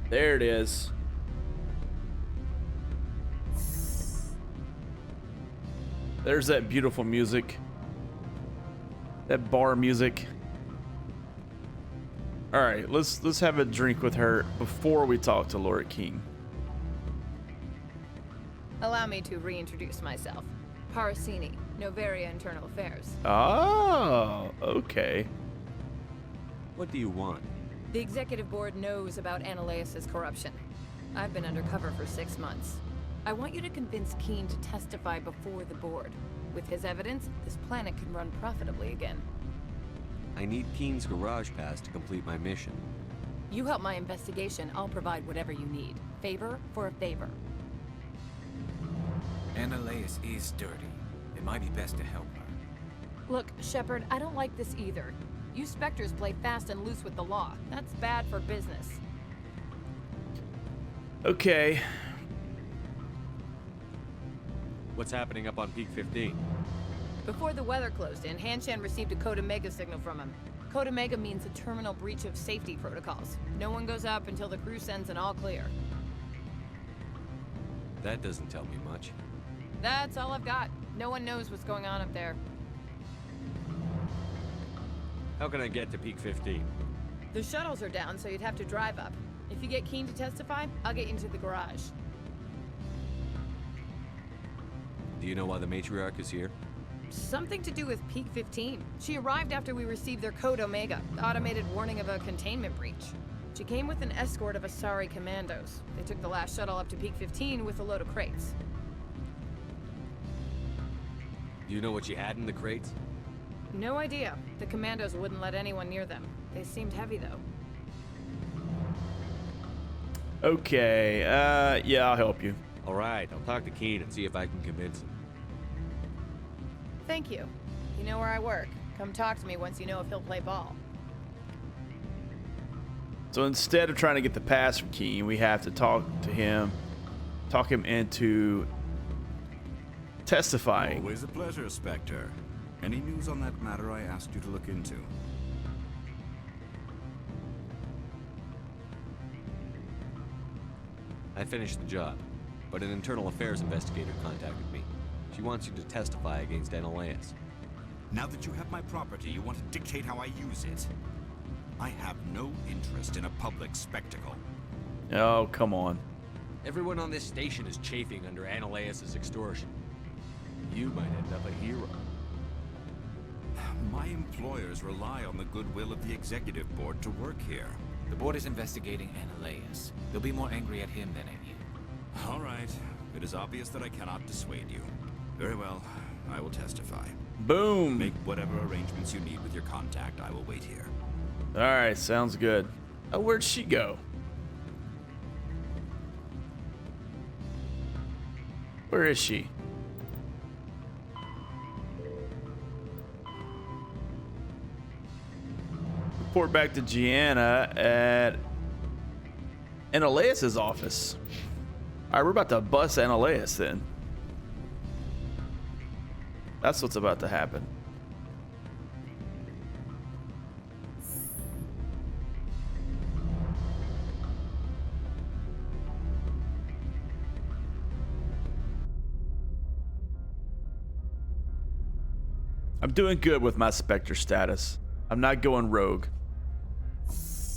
There it is. There's that beautiful music. That bar music. All right, let's have a drink with her before we talk to Laura Keene. Allow me to reintroduce myself. Parasini, Noveria Internal Affairs. Oh, okay. What do you want? The executive board knows about Ananias' corruption. I've been undercover for 6 months. I want you to convince Keene to testify before the board. With his evidence, this planet can run profitably again. I need Keene's garage pass to complete my mission. You help my investigation, I'll provide whatever you need. Favor for a favor. Ananias is dirty. It might be best to help her. Look, Shepard, I don't like this either. You Spectres play fast and loose with the law. That's bad for business. Okay. What's happening up on Peak 15? Before the weather closed in, Hanshan received a Code Omega signal from him. Code Omega means a terminal breach of safety protocols. No one goes up until the crew sends an all clear. That doesn't tell me much. That's all I've got. No one knows what's going on up there. How can I get to Peak 15? The shuttles are down, so you'd have to drive up. If you get Keene to testify, I'll get you into the garage. Do you know why the Matriarch is here? Something to do with Peak 15. She arrived after we received their Code Omega, the automated warning of a containment breach. She came with an escort of Asari commandos. They took the last shuttle up to Peak 15 with a load of crates. Do you know what she had in the crates? No idea. The commandos wouldn't let anyone near them. They seemed heavy, though. Okay, yeah, I'll help you. All right, I'll talk to Keene and see if I can convince him. Thank you. You know where I work. Come talk to me once you know if he'll play ball. So instead of trying to get the pass from Keene, we have to talk to him, talk him into testifying. Always a pleasure, Spectre. Any news on that matter I asked you to look into? I finished the job. but an internal affairs investigator contacted me. She wants you to testify against Analeas. Now that you have my property, you want to dictate how I use it. I have no interest in a public spectacle. Oh, come on. Everyone on this station is chafing under Analeas' extortion. You might end up a hero. My employers rely on the goodwill of the executive board to work here. The board is investigating Analeas. They'll be more angry at him than at you. All right. It is obvious that I cannot dissuade you. Very well. I will testify. Boom. Make whatever arrangements you need with your contact. I will wait here. All right, sounds good. Oh, where'd she go? Where is she? Report back to Gianna at Analeas' office. All right, we're about to bust Analeas then. That's what's about to happen. I'm doing good with my Spectre status. I'm not going rogue.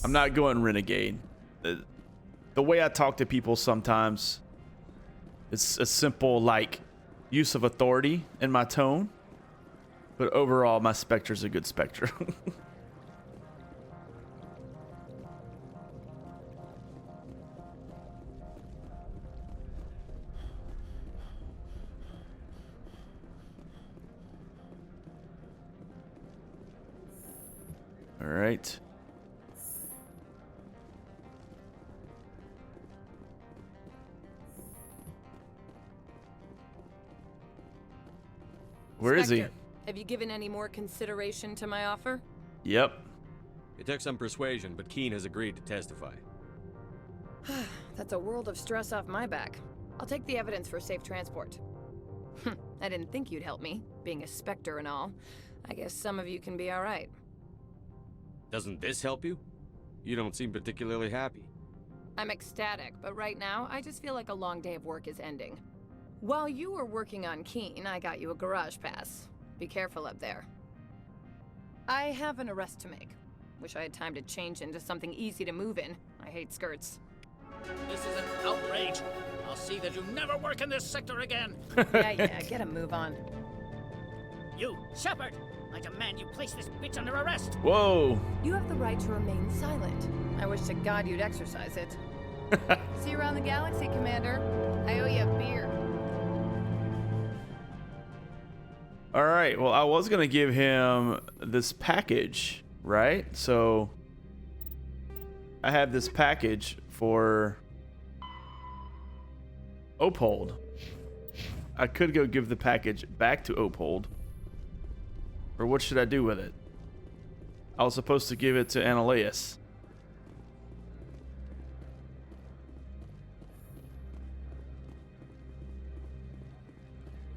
I'm not going renegade. The way I talk to people sometimes, it's a simple, like, use of authority in my tone. But overall, my Spectre's a good Spectre. All right. Where is he? Spectre, have you given any more consideration to my offer? Yep. It took some persuasion, but Keen has agreed to testify. That's a world of stress off my back. I'll take the evidence for safe transport. I didn't think you'd help me, being a Spectre and all. I guess some of you can be all right. Doesn't this help you? You don't seem particularly happy. I'm ecstatic, but right now, I just feel like a long day of work is ending. While you were working on Keen, I got you a garage pass. Be careful up there. I have an arrest to make. Wish I had time to change into something easy to move in. I hate skirts. This is an outrage. I'll see that you never work in this sector again. Yeah, get a move on. You, Shepard! I demand you place this bitch under arrest! Whoa! You have the right to remain silent. I wish to God you'd exercise it. See you around the galaxy, Commander. I owe you a beer. All right, well, I was going to give him this package, right? So I have this package for Opold. I could go give the package back to Opold. Or what should I do with it? I was supposed to give it to Analeas.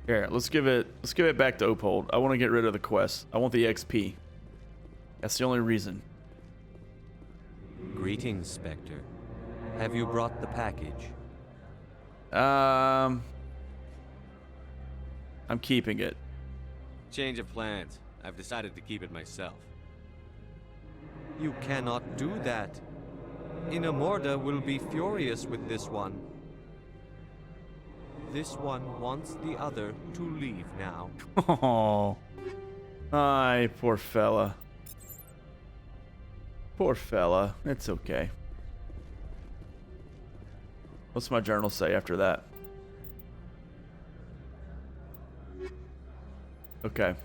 Here, let's give it back to Opold. I want to get rid of the quest. I want the XP. That's the only reason. Greetings, Spectre. Have you brought the package? I'm keeping it. Change of plans. I've decided to keep it myself. You cannot do that. Inamorda will be furious with this one. This one wants the other to leave now. Oh, ay, poor fella. Poor fella. It's okay. What's my journal say after that? Okay.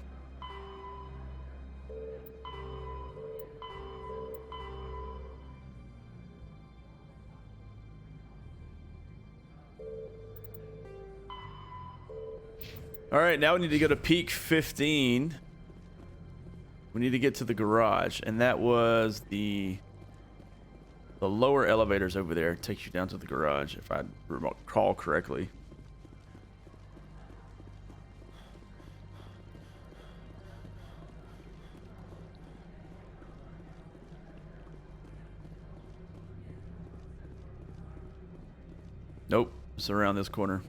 All right, now we need to go to peak 15. We need to get to the garage, and that was the lower elevators over there. It takes you down to the garage, if I recall correctly. Nope, Just around this corner.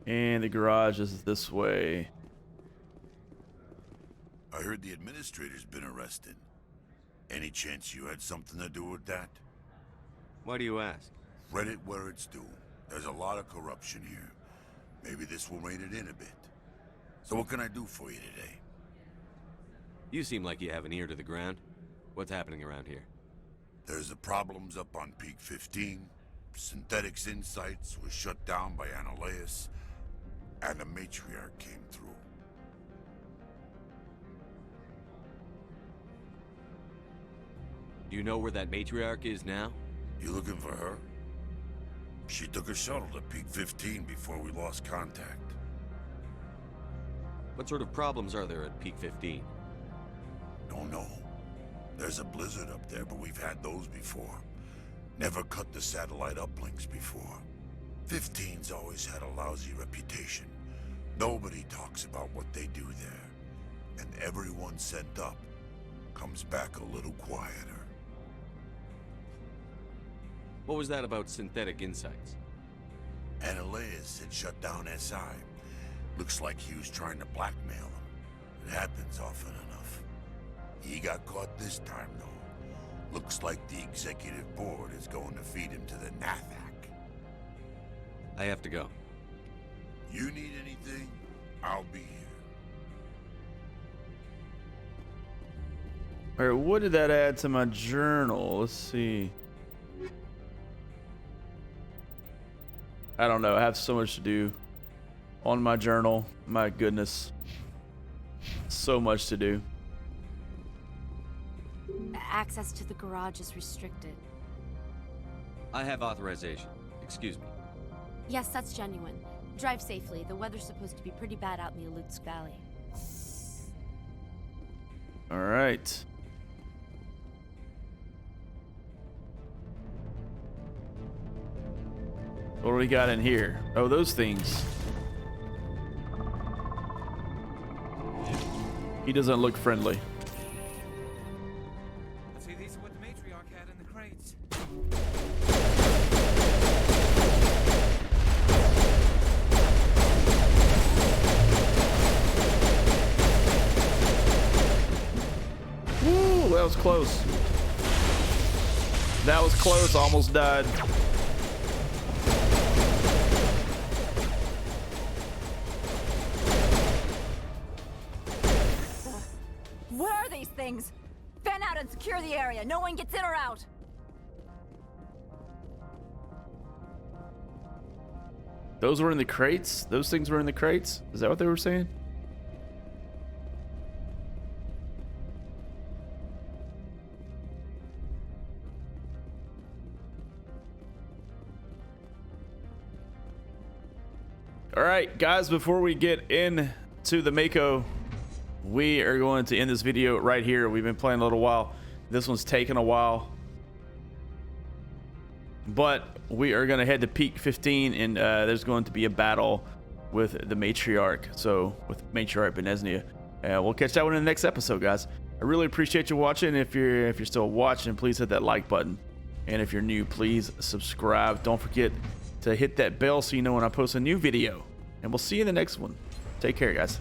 And the garage is this way. I heard the administrator's been arrested. Any chance you had something to do with that? Why do you ask? Read it where it's due. There's a lot of corruption here. Maybe this will rein it in a bit. So what can I do for you today? You seem like you have an ear to the ground. What's happening around here? There's the problems up on Peak 15. Synthetics Insights was shut down by Analeus. And the Matriarch came through. Do you know where that Matriarch is now? You looking for her? She took a shuttle to Peak 15 before we lost contact. What sort of problems are there at Peak 15? Don't know. There's a blizzard up there, but we've had those before. Never cut the satellite uplinks before. 15's always had a lousy reputation. Nobody talks about what they do there. And everyone sent up comes back a little quieter. What was that about Synthetic Insights? Analeus had shut down SI. Looks like he was trying to blackmail him. It happens often enough. He got caught this time, though. Looks like the executive board is going to feed him to the Nathak. I have to go. You need anything? I'll be here. All right, what did that add to my journal? Let's see. I don't know. I have so much to do on my journal. My goodness. So much to do. Access to the garage is restricted. I have authorization. Excuse me. Yes, that's genuine. Drive safely. The weather's supposed to be pretty bad out in the Alutsk Valley. All right. What do we got in here? Oh, those things. He doesn't look friendly. I'd say these are what the Matriarch had in the crates. Woo, that was close. That was close, almost died. Where are these things? Fan out and secure the area. No one gets in or out. Those were in the crates? Those things were in the crates? Is that what they were saying? All right, guys, before we get into the Mako, we are going to end this video right here. We've been playing a little while. This one's taken a while. But we are going to head to Peak 15, and there's going to be a battle with the Matriarch. So, with Matriarch Benezia. We'll catch that one in the next episode, guys. I really appreciate you watching. If you're still watching, please hit that like button. And if you're new, please subscribe. Don't forget to hit that bell so you know when I post a new video. And we'll see you in the next one. Take care, guys.